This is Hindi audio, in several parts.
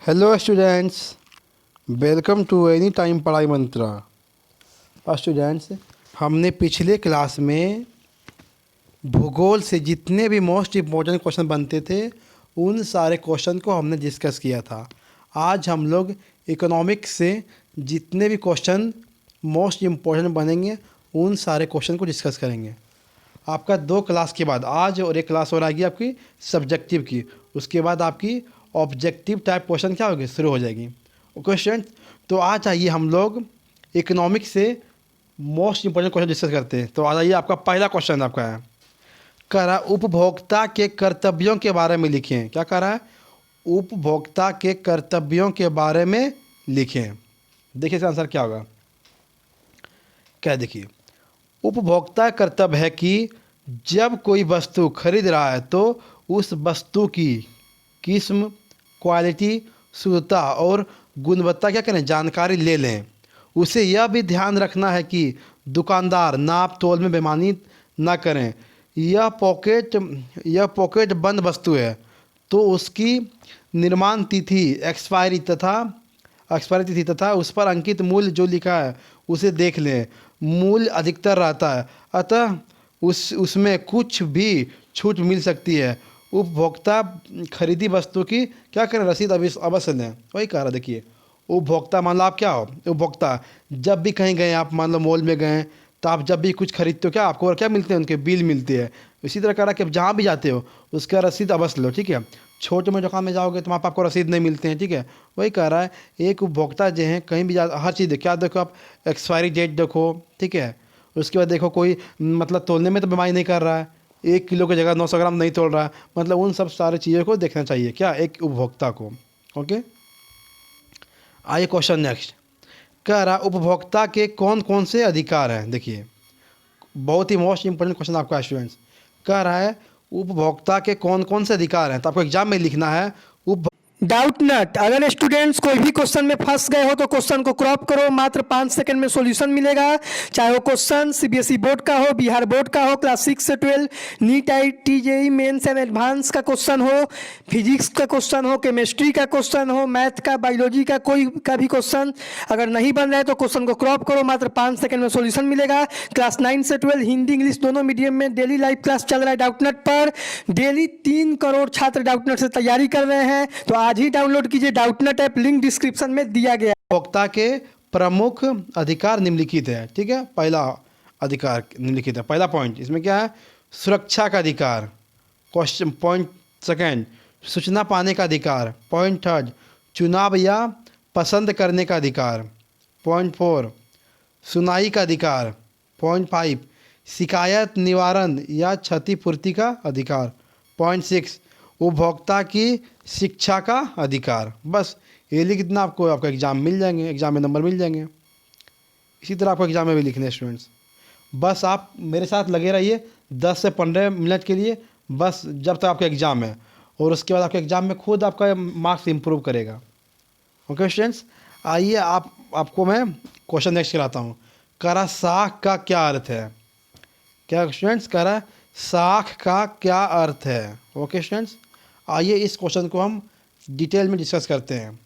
Hello students, welcome to any time पढ़ाई मंत्रा। स्टूडेंट्स, हमने पिछले क्लास में भूगोल से जितने भी मोस्ट इम्पोर्टेंट क्वेश्चन बनते थे उन सारे क्वेश्चन को हमने डिस्कस किया था। आज हम लोग इकोनॉमिक्स से जितने भी क्वेश्चन मोस्ट इम्पोर्टेंट बनेंगे उन सारे क्वेश्चन को डिस्कस करेंगे। आपका 2 क्लास के बाद आज और एक क्लास और आएगी आपकी सब्जेक्टिव की, उसके बाद आपकी ऑब्जेक्टिव टाइप क्वेश्चन क्या होगी शुरू हो जाएगी। क्वेश्चन तो आज आइए हम लोग इकोनॉमिक्स से मोस्ट इंपॉर्टेंट क्वेश्चन डिस्कस करते हैं। तो आज आइए आपका पहला क्वेश्चन आपका है, कह रहा है उपभोक्ता के कर्तव्यों के बारे में लिखें। क्या कह रहा है? उपभोक्ता के कर्तव्यों के बारे में लिखें। देखिए इसका आंसर क्या होगा। क्या देखिए, उपभोक्ता का कर्तव्य है कि जब कोई वस्तु खरीद रहा है तो उस वस्तु की किस्म, क्वालिटी, शुद्धता और गुणवत्ता क्या करें, जानकारी ले लें। उसे यह भी ध्यान रखना है कि दुकानदार नाप तोल में बेईमानी ना करें। यह पॉकेट बंद वस्तु है तो उसकी निर्माण तिथि, एक्सपायरी तिथि तथा उस पर अंकित मूल्य जो लिखा है उसे देख लें। मूल्य अधिकतर रहता है, अतः उसमें कुछ भी छूट मिल सकती है। उपभोक्ता खरीदी वस्तु की क्या करें, रसीद अवश्य लें। वही कह रहा, देखिए उपभोक्ता मान लो आप क्या हो, उपभोक्ता जब भी कहीं गए, आप मान लो मॉल में गए तो आप जब भी कुछ खरीदते हो क्या आपको क्या मिलते हैं, उनके बिल मिलते हैं। इसी तरह कह रहा कि आप जहाँ भी जाते हो उसका रसीद अवश्य लो, ठीक है। छोटे में दुकान में जाओगे तो वहाँ पर आपको रसीद नहीं मिलते हैं, ठीक है। वही कह रहा है एक उपभोक्ता जो है कहीं भी जा, हर चीज़ क्या देखो आप, एक्सपायरी डेट देखो, ठीक है। उसके बाद देखो कोई मतलब तोलने में तो बेईमानी नहीं कर रहा है, 1 किलो की जगह 900 ग्राम नहीं तोल रहा है, मतलब उन सब सारी चीज़ों को देखना चाहिए क्या, एक उपभोक्ता को। ओके, आइए क्वेश्चन नेक्स्ट। कह रहा उपभोक्ता के कौन कौन से अधिकार हैं। देखिए बहुत ही मोस्ट इंपोर्टेंट क्वेश्चन आपका स्टूडेंट्स। कह रहा है उपभोक्ता के कौन कौन से अधिकार हैं, तो आपको एग्जाम में लिखना है डाउट नट। अगर स्टूडेंट्स कोई भी क्वेश्चन में फंस गए हो तो क्वेश्चन को क्रॉप करो, मात्र 5 सेकंड में सॉल्यूशन मिलेगा। चाहे वो क्वेश्चन सीबीएसई बोर्ड का हो, बिहार बोर्ड का हो, क्लास 6 से 12, NEET IT JEE mains and advance का क्वेश्चन हो, फिजिक्स का क्वेश्चन हो, केमिस्ट्री का क्वेश्चन हो, मैथ का, बायोलॉजी का, कोई का भी क्वेश्चन अगर नहीं बन रहा है तो क्वेश्चन को क्रॉप करो, मात्र 5 सेकंड में सॉल्यूशन मिलेगा। क्लास 9 से 12 हिंदी इंग्लिश दोनों मीडियम में डेली लाइव क्लास चल रहा है डाउटनट पर। डेली 3 करोड़ छात्र डाउटनट से तैयारी कर रहे हैं, तो आज ही डाउनलोड कीजिए डाउटनट ऐप, लिंक डिस्क्रिप्शन में दिया गया है। उपभोक्ता के प्रमुख अधिकार निम्नलिखित है, ठीक है। पहला अधिकार निम्नलिखित है, पहला पॉइंट इसमें क्या है, सुरक्षा का अधिकार। क्वेश्चन पॉइंट सेकंड, सूचना पाने का अधिकार। पॉइंट थर्ड, चुनाव या पसंद करने का अधिकार। पॉइंट फोर, सुनाई का अधिकार। पॉइंट फाइव, शिकायत निवारण या क्षतिपूर्ति का अधिकार। पॉइंट सिक्स, उपभोक्ता की शिक्षा का अधिकार। बस ये लिख देना, आपको आपका एग्ज़ाम मिल जाएंगे, एग्ज़ाम में नंबर मिल जाएंगे। इसी तरह आपको एग्ज़ाम में भी लिखने हैं स्टूडेंट्स। बस आप मेरे साथ लगे रहिए 10 से 15 मिनट के लिए, बस जब तक आपका एग्ज़ाम है, और उसके बाद आपके एग्ज़ाम में खुद आपका मार्क्स इंप्रूव करेगा। ओके स्टूडेंट्स, आइए आपको मैं क्वेश्चन नेक्स्ट कराता हूँ। कह रहा साख का क्या अर्थ है। क्या स्टूडेंट्स कह रहा है साख का क्या अर्थ है। ओके स्टूडेंट्स, आइए इस क्वेश्चन को हम डिटेल में डिस्कस करते हैं।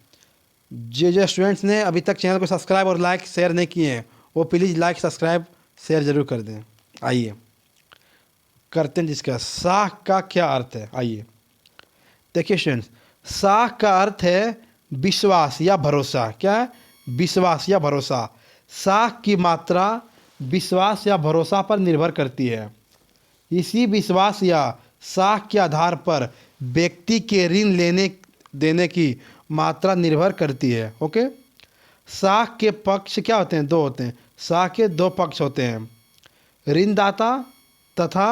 जो स्टूडेंट्स ने अभी तक चैनल को सब्सक्राइब और लाइक शेयर नहीं किए हैं वो प्लीज़ लाइक सब्सक्राइब शेयर ज़रूर कर दें। आइए करते हैं डिस्कस, साख का क्या अर्थ है। आइए देखिए स्टूडेंट्स, साख का अर्थ है विश्वास या भरोसा। क्या है? विश्वास या भरोसा। साख की मात्रा विश्वास या भरोसा पर निर्भर करती है। इसी विश्वास या साख के आधार पर व्यक्ति के ऋण लेने देने की मात्रा निर्भर करती है। ओके, साख के पक्ष क्या होते हैं, 2 होते हैं। साख के 2 पक्ष होते हैं, ऋणदाता तथा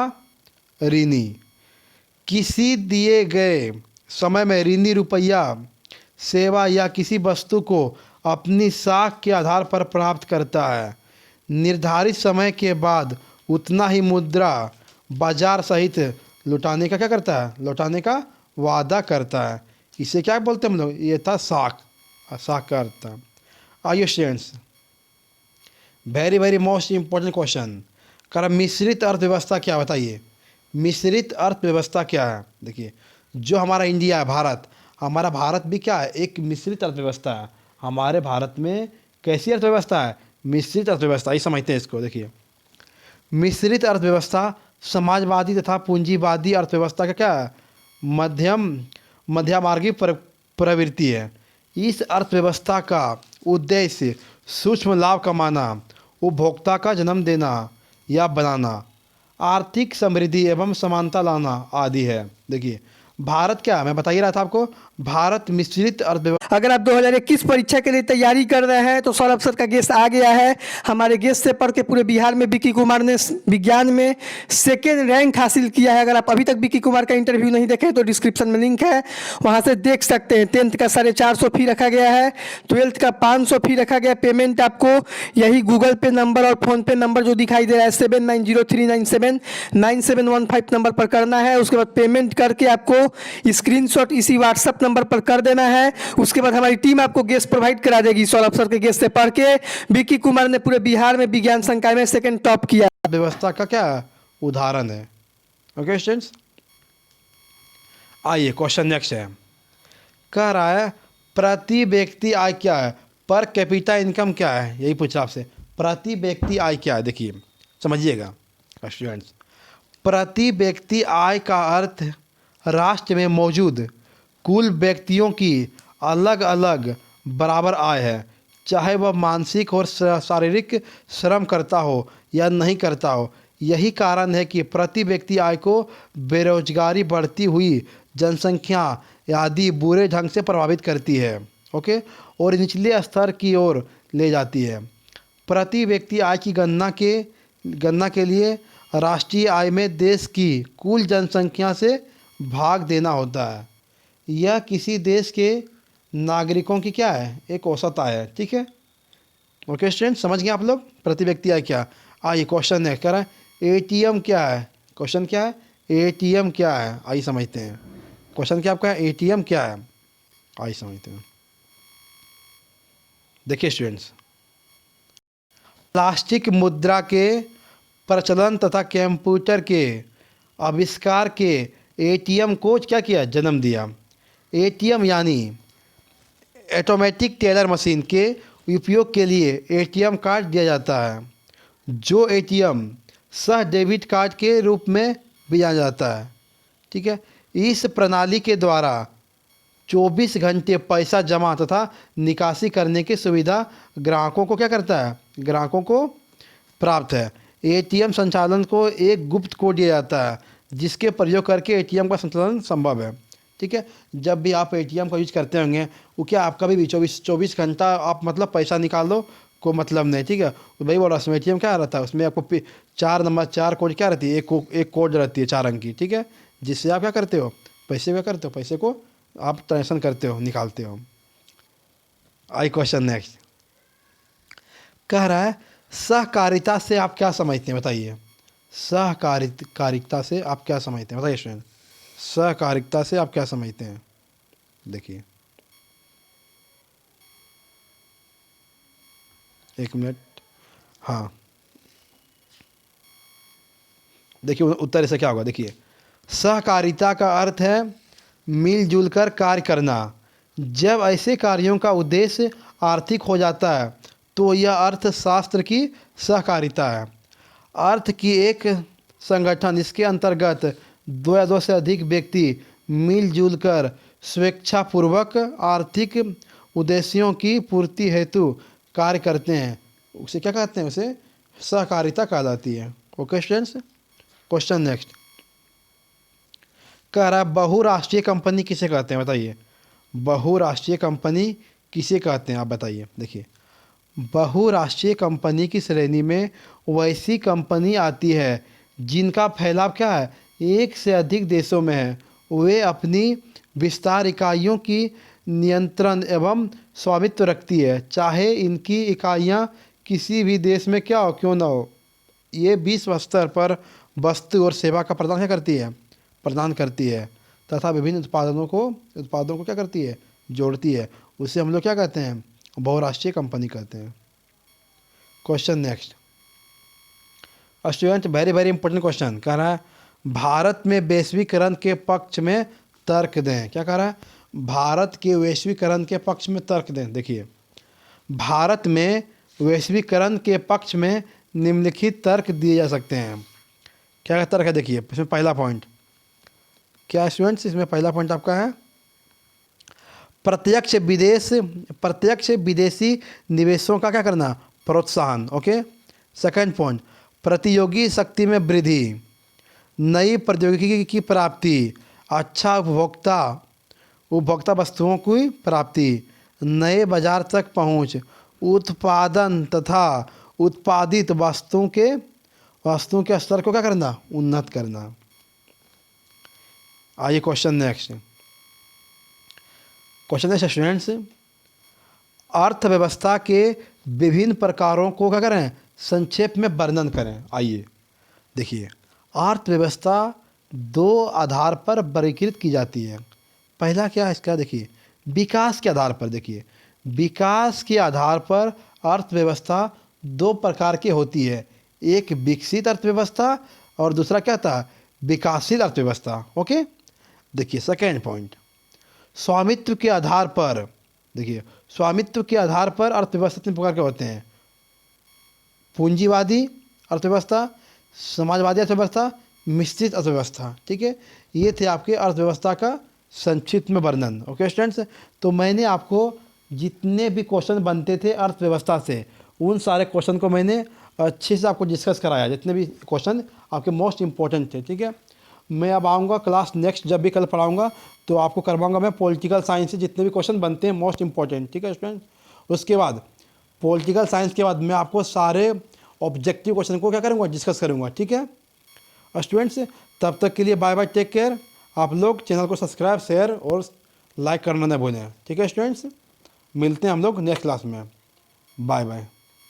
ऋणी। किसी दिए गए समय में ऋणी रुपया, सेवा या किसी वस्तु को अपनी साख के आधार पर प्राप्त करता है। निर्धारित समय के बाद उतना ही मुद्रा बाजार सहित लौटाने का क्या करता है, लौटाने का वादा करता है। इसे क्या बोलते हैं हम लोग, ये था साख, साख का अर्थ था। आइए students, very very most important question. कर मिश्रित अर्थव्यवस्था क्या, बताइए मिश्रित अर्थव्यवस्था क्या है। देखिए जो हमारा इंडिया है, भारत, हमारा भारत भी क्या है, एक मिश्रित अर्थव्यवस्था है। हमारे भारत में कैसी अर्थव्यवस्था है, मिश्रित अर्थव्यवस्था। ये समझते हैं इसको। देखिए, मिश्रित अर्थव्यवस्था समाजवादी तथा पूंजीवादी अर्थव्यवस्था का क्या है, मध्यमार्गी प्रवृत्ति है। इस अर्थव्यवस्था का उद्देश्य सूक्ष्म लाभ कमाना, उपभोक्ता का जन्म देना या बनाना, आर्थिक समृद्धि एवं समानता लाना आदि है। देखिए, भारत क्या है, मैं बता ही रहा था आपको, भारत मिश्रित अर्थव्यवस्था। अगर आप 2021 परीक्षा के लिए तैयारी कर रहे हैं तो सौरभ सर का गेस्ट आ गया है। हमारे गेस्ट से पढ़ के पूरे बिहार में विक्की कुमार ने विज्ञान में सेकेंड रैंक हासिल किया है। अगर आप अभी तक विक्की कुमार का इंटरव्यू नहीं देखे तो डिस्क्रिप्शन में लिंक है, वहाँ से देख सकते हैं। 10th का 450 फी रखा गया है, 12th का 500 फी रखा गया। पेमेंट आपको यही गूगल पे नंबर और फ़ोन पे नंबर जो दिखाई दे रहा है 7903979715 नंबर पर करना है। उसके बाद पेमेंट करके आपको स्क्रीनशॉट इसी व्हाट्सएप नंबर पर कर देना है। उसके बाद हमारी टीम आपको गेस्ट प्रोवाइड करा देगी। सौरभ सर के गेस्ट से पढ़ के विक्की कुमार ने पूरे बिहार में विज्ञान संकाय में सेकंड टॉप किया। व्यवस्था का क्या उदाहरण है। ओके स्टूडेंट्स, आइए क्वेश्चन नेक्स्ट है। कह रहा है प्रति व्यक्ति आय क्या है, पर कैपिटा इनकम क्या है, यही पूछा आपसे। प्रति व्यक्ति आय क्या है, देखिए समझिएगा स्टूडेंट्स। प्रति व्यक्ति आय का अर्थ राष्ट्र में मौजूद कुल व्यक्तियों की अलग अलग बराबर आय है, चाहे वह मानसिक और शारीरिक श्रम करता हो या नहीं करता हो। यही कारण है कि प्रति व्यक्ति आय को बेरोजगारी, बढ़ती हुई जनसंख्या आदि बुरे ढंग से प्रभावित करती है। ओके, और निचले स्तर की ओर ले जाती है। प्रति व्यक्ति आय की गणना के लिए राष्ट्रीय आय में देश की कुल जनसंख्या से भाग देना होता है। यह किसी देश के नागरिकों की क्या है, एक औसत आय है। ठीक है, ओके स्टूडेंट, समझ गए आप लोग प्रति व्यक्ति आय क्या। आइए क्वेश्चन नेक्स्ट कह रहा है एटीएम क्या है। क्वेश्चन क्या है, एटीएम क्या है, आइए समझते हैं। क्वेश्चन क्या आपका है, एटीएम क्या है, आइए समझते हैं। देखिए स्टूडेंट्स, प्लास्टिक मुद्रा के प्रचलन तथा कंप्यूटर के आविष्कार के एटीएम को क्या किया, जन्म दिया। एटीएम यानी ऑटोमेटिक टेलर मशीन के उपयोग के लिए एटीएम कार्ड दिया जाता है, जो एटीएम सह डेबिट कार्ड के रूप में भी जाना जाता है। ठीक है, इस प्रणाली के द्वारा 24 घंटे पैसा जमा तथा निकासी करने की सुविधा ग्राहकों को क्या करता है, ग्राहकों को प्राप्त है। एटीएम संचालन को एक गुप्त कोड दिया जाता है, जिसके प्रयोग करके एटीएम का संचालन संभव है। ठीक है, जब भी आप एटीएम का यूज करते होंगे, वो क्या आपका भी 24 घंटा आप मतलब पैसा निकाल दो को मतलब नहीं। ठीक है, तो भाई बोला उसमें एटीएम क्या रहता है, उसमें आपको 4 कोड क्या रहती है, एक कोड रहती है 4 अंक की। ठीक है, जिससे आप क्या करते हो, पैसे को आप ट्रांजेक्शन करते हो, निकालते हो। आई क्वेश्चन नेक्स्ट कह रहा है सहकारिता से आप क्या समझते हैं, बताइए। सहकारिता से आप क्या समझते हैं, बताइए स्टूडेंट। सहकारिता से आप क्या समझते हैं, देखिए 1 मिनट। हाँ, देखिए उत्तर ऐसा क्या होगा। देखिए, सहकारिता का अर्थ है मिलजुल कर कार्य करना। जब ऐसे कार्यों का उद्देश्य आर्थिक हो जाता है तो यह अर्थशास्त्र की सहकारिता है। अर्थ की एक संगठन, इसके अंतर्गत 2 या 2 से अधिक व्यक्ति मिलजुल कर स्वेच्छापूर्वक आर्थिक उद्देश्यों की पूर्ति हेतु कार्य करते हैं, उसे क्या कहते हैं, उसे सहकारिता कहा जाती है। ओके स्टूडेंट्स, क्वेश्चन नेक्स्ट कह रहा है बहुराष्ट्रीय कंपनी किसे कहते हैं, बताइए। बहुराष्ट्रीय कंपनी किसे कहते हैं, आप बताइए। देखिए, बहुराष्ट्रीय कंपनी की श्रेणी में वैसी कंपनी आती है जिनका फैलाव क्या है, 1 से अधिक देशों में है। वे अपनी विस्तार इकाइयों की नियंत्रण एवं स्वामित्व रखती है, चाहे इनकी इकाइयां किसी भी देश में क्या हो, क्यों ना हो। ये विश्व स्तर पर वस्तु और सेवा का प्रदान करती है तथा विभिन्न उत्पादों को क्या करती है, जोड़ती है। उसे हम लोग क्या कहते हैं, बहुराष्ट्रीय कंपनी कहते हैं। Question next student, very very important question कह रहा है भारत में वैश्वीकरण के पक्ष में तर्क दें। क्या कह रहा है, भारत के वैश्वीकरण के पक्ष में तर्क दें। देखिए, भारत में वैश्वीकरण के पक्ष में निम्नलिखित तर्क दिए जा सकते हैं। क्या क्या तर्क है देखिए, इसमें पहला पॉइंट क्या स्टूडेंट्स, इसमें पहला पॉइंट आपका है प्रत्यक्ष विदेशी निवेशों का क्या करना, प्रोत्साहन। ओके। सेकंड पॉइंट, प्रतियोगी शक्ति में वृद्धि, नई प्रौद्योगिकी की प्राप्ति, अच्छा उपभोक्ता वस्तुओं की प्राप्ति, नए बाजार तक पहुंच, उत्पादन तथा उत्पादित वस्तुओं के स्तर को क्या करना, उन्नत करना। आइए क्वेश्चन नेक्स्ट स्टूडेंट्स, अर्थव्यवस्था के विभिन्न प्रकारों को क्या करें, संक्षेप में वर्णन करें। आइए देखिए, अर्थव्यवस्था दो आधार पर वर्गीकृत की जाती है। पहला क्या है इसका, देखिए विकास के आधार पर। देखिए, विकास के आधार पर अर्थव्यवस्था दो प्रकार की होती है, एक विकसित अर्थव्यवस्था और दूसरा क्या था, विकासशील अर्थव्यवस्था। ओके। देखिए सेकेंड पॉइंट, स्वामित्व के आधार पर। देखिए, स्वामित्व के आधार पर अर्थव्यवस्था तीन प्रकार के होते हैं, पूंजीवादी अर्थव्यवस्था, समाजवादी अर्थव्यवस्था, मिश्रित अर्थव्यवस्था। ठीक है, ये थे आपके अर्थव्यवस्था का संक्षिप्त में वर्णन। ओके स्टूडेंट्स, तो मैंने आपको जितने भी क्वेश्चन बनते थे अर्थव्यवस्था से, उन सारे क्वेश्चन को मैंने अच्छे से आपको डिस्कस कराया, जितने भी क्वेश्चन आपके मोस्ट इंपॉर्टेंट थे। ठीक है, मैं अब आऊँगा क्लास नेक्स्ट, जब भी कल पढ़ाऊँगा तो आपको करवाऊँगा मैं पॉलिटिकल साइंस से जितने भी क्वेश्चन बनते हैं मोस्ट इंपॉर्टेंट। ठीक है स्टूडेंट, उसके बाद पॉलिटिकल साइंस के बाद मैं आपको सारे ऑब्जेक्टिव क्वेश्चन को क्या करूँगा, डिस्कस करूँगा। ठीक है स्टूडेंट्स, तब तक के लिए बाय बाय, टेक केयर। आप लोग चैनल को सब्सक्राइब, शेयर और लाइक करना न भूलें। ठीक है स्टूडेंट्स, मिलते हैं हम लोग नेक्स्ट क्लास में। Bye bye.